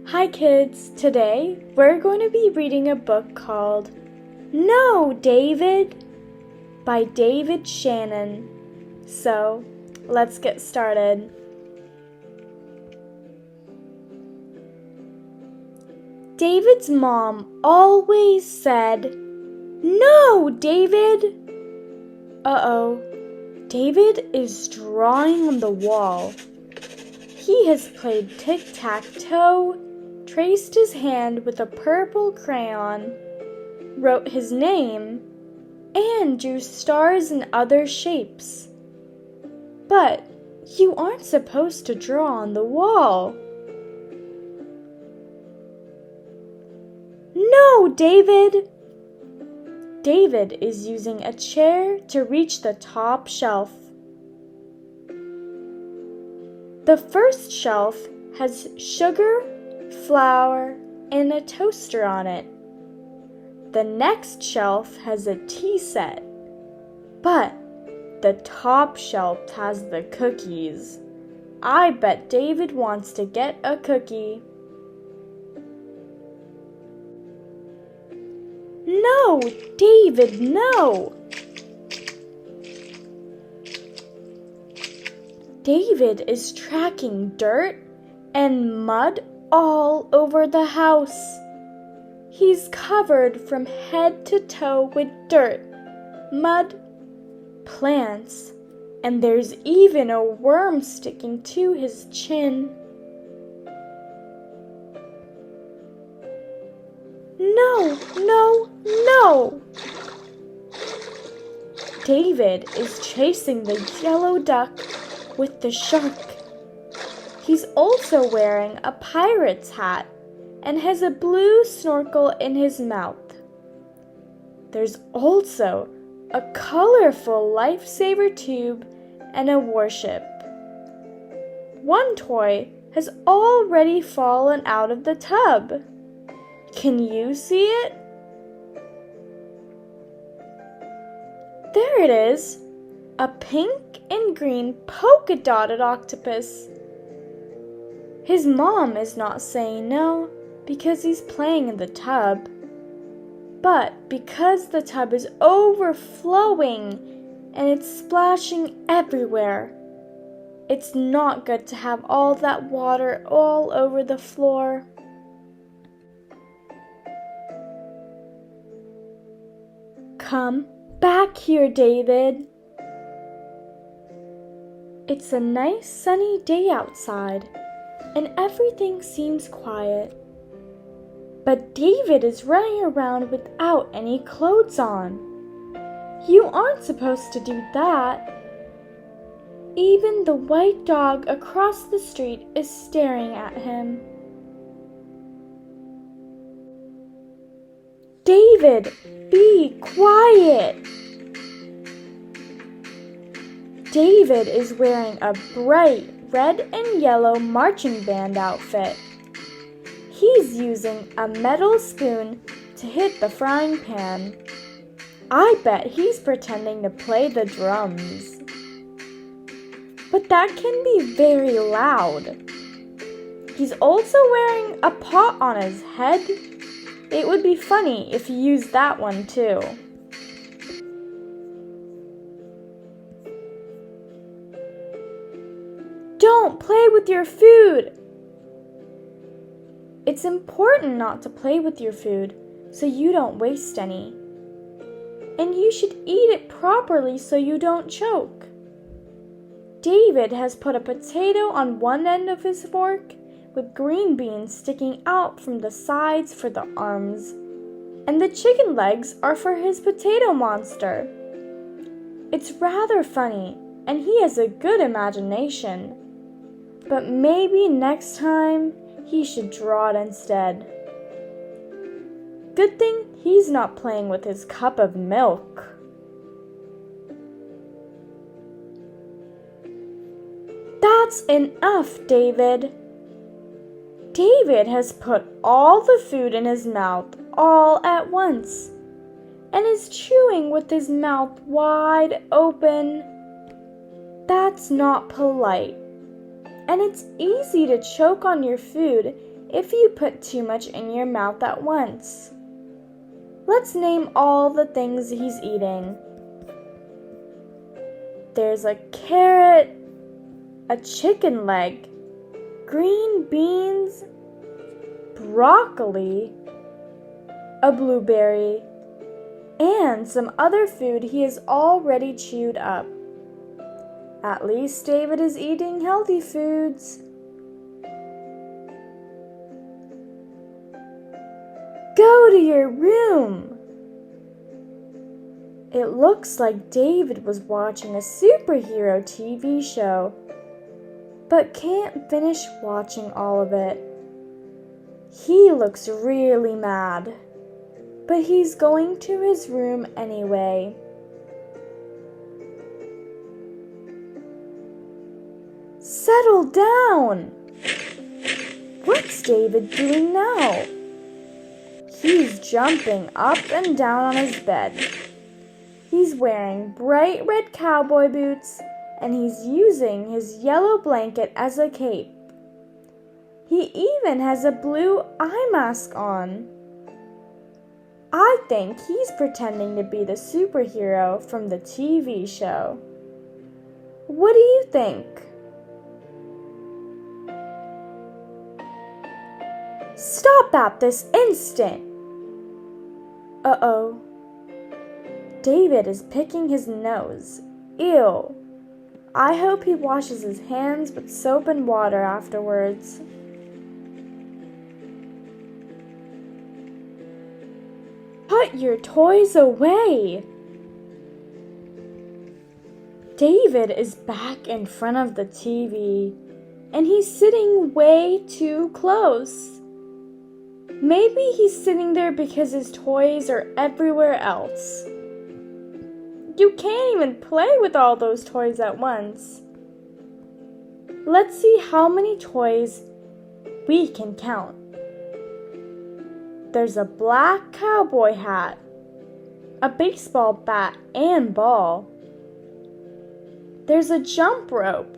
Hi kids, today we're going to be reading a book called No, David by David Shannon. So, let's get started. David's mom always said, "No, David!" Uh-oh, David is drawing on the wall. He has played tic-tac-toe, traced his hand with a purple crayon, wrote his name, and drew stars and other shapes. But you aren't supposed to draw on the wall. No, David! David is using a chair to reach the top shelf. The first shelf has sugar, flour, and a toaster on it. The next shelf has a tea set, but the top shelf has the cookies. I bet David wants to get a cookie. No, David, no! David is tracking dirt and mud all over the house. He's covered from head to toe with dirt, mud, plants, and there's even a worm sticking to his chin. No, no, no! David is chasing the yellow duck with the shark. He's also wearing a pirate's hat and has a blue snorkel in his mouth. There's also a colorful lifesaver tube and a warship. One toy has already fallen out of the tub. Can you see it? There it is, a pink and green polka-dotted octopus. His mom is not saying no because he's playing in the tub, but because the tub is overflowing and it's splashing everywhere. It's not good to have all that water all over the floor. Come back here, David. It's a nice sunny day outside, and everything seems quiet. But David is running around without any clothes on. You aren't supposed to do that. Even the white dog across the street is staring at him. David, be quiet! David is wearing a bright red and yellow marching band outfit. He's using a metal spoon to hit the frying pan. I bet he's pretending to play the drums. But that can be very loud. He's also wearing a pot on his head. It would be funny if he used that one too. Don't play with your food! It's important not to play with your food so you don't waste any. And you should eat it properly so you don't choke. David has put a potato on one end of his fork with green beans sticking out from the sides for the arms. And the chicken legs are for his potato monster. It's rather funny, and he has a good imagination. But maybe next time he should draw it instead. Good thing he's not playing with his cup of milk. That's enough, David. David has put all the food in his mouth all at once and is chewing with his mouth wide open. That's not polite. and it's easy to choke on your food if you put too much in your mouth at once. Let's name all the things he's eating. There's a carrot, a chicken leg, green beans, broccoli, a blueberry, and some other food he has already chewed up. At least David is eating healthy foods. Go to your room. It looks like David was watching a superhero TV show, but can't finish watching all of it. He looks really mad, but he's going to his room anyway. Settle down! What's David doing now? He's jumping up and down on his bed. He's wearing bright red cowboy boots, and he's using his yellow blanket as a cape. He even has a blue eye mask on. I think he's pretending to be the superhero from the TV show. What do you think? Stop that this instant! Uh-oh. David is picking his nose. Ew. I hope he washes his hands with soap and water afterwards. Put your toys away! David is back in front of the TV, and he's sitting way too close. Maybe he's sitting there because his toys are everywhere else. You can't even play with all those toys at once. Let's see how many toys we can count. There's a black cowboy hat, a baseball bat and ball. There's a jump rope,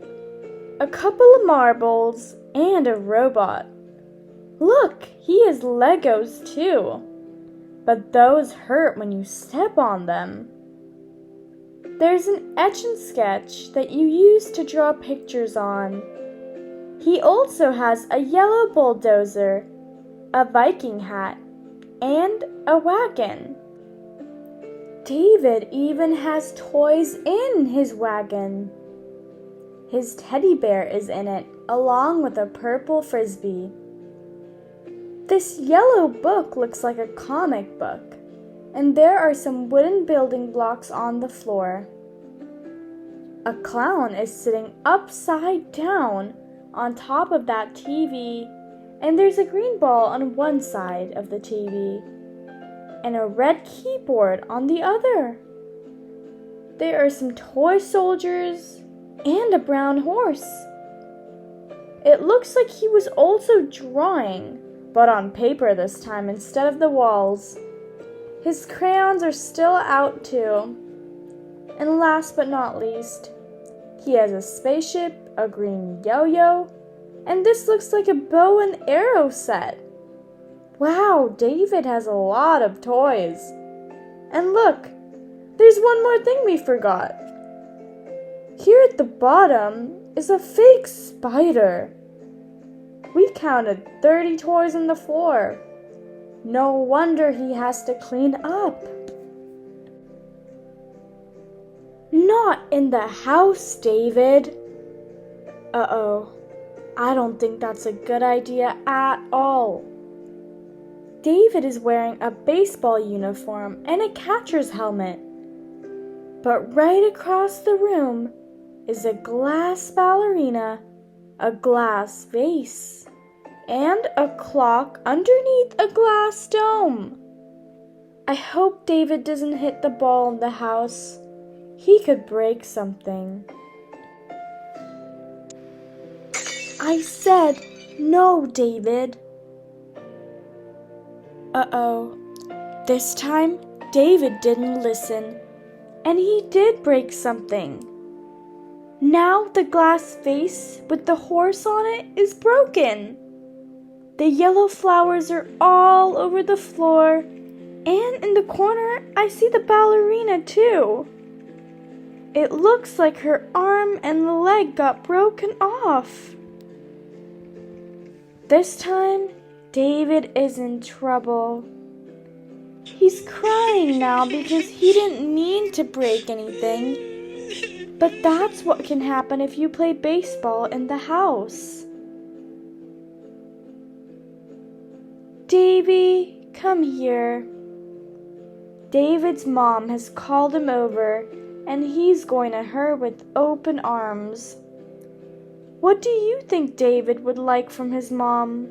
a couple of marbles, and a robot. Look, he has Legos too, but those hurt when you step on them. There's an etch and sketch that you use to draw pictures on. He also has a yellow bulldozer, a Viking hat, and a wagon. David even has toys in his wagon. His teddy bear is in it, along with a purple frisbee. This yellow book looks like a comic book, and there are some wooden building blocks on the floor. A clown is sitting upside down on top of that TV, and there's a green ball on one side of the TV, and a red keyboard on the other. There are some toy soldiers and a brown horse. It looks like he was also drawing, but on paper this time instead of the walls. His crayons are still out too. And last but not least, he has a spaceship, a green yo-yo, and this looks like a bow and arrow set. Wow, David has a lot of toys. And look, there's one more thing we forgot. Here at the bottom is a fake spider. We counted 30 toys on the floor. No wonder he has to clean up. Not in the house, David. Uh-oh. I don't think that's a good idea at all. David is wearing a baseball uniform and a catcher's helmet. But right across the room is a glass ballerina, a glass vase, and a clock underneath a glass dome. I hope David doesn't hit the ball in the house. He could break something. I said no, David. Uh-oh. This time, David didn't listen, and he did break something. Now the glass vase with the horse on it is broken. The yellow flowers are all over the floor, and in the corner I see the ballerina too. It looks like her arm and leg got broken off. This time, David is in trouble. He's crying now because he didn't mean to break anything. But that's what can happen if you play baseball in the house. Davy, come here. David's mom has called him over, and he's going to her with open arms. What do you think David would like from his mom?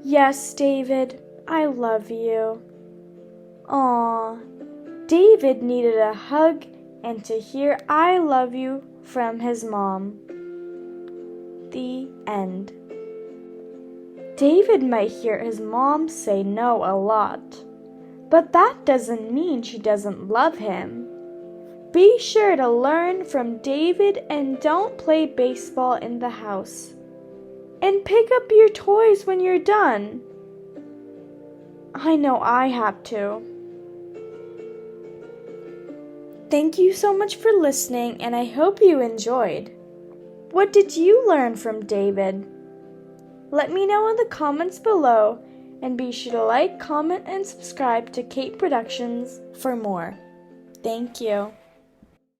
Yes, David, I love you. Aw, David needed a hug and to hear I love you from his mom. The end. David might hear his mom say no a lot, but that doesn't mean she doesn't love him. Be sure to learn from David and don't play baseball in the house. And pick up your toys when you're done. I know I have to. Thank you so much for listening, and I hope you enjoyed. What did you learn from David? Let me know in the comments below, and be sure to like, comment, and subscribe to Kate Productions for more. Thank you.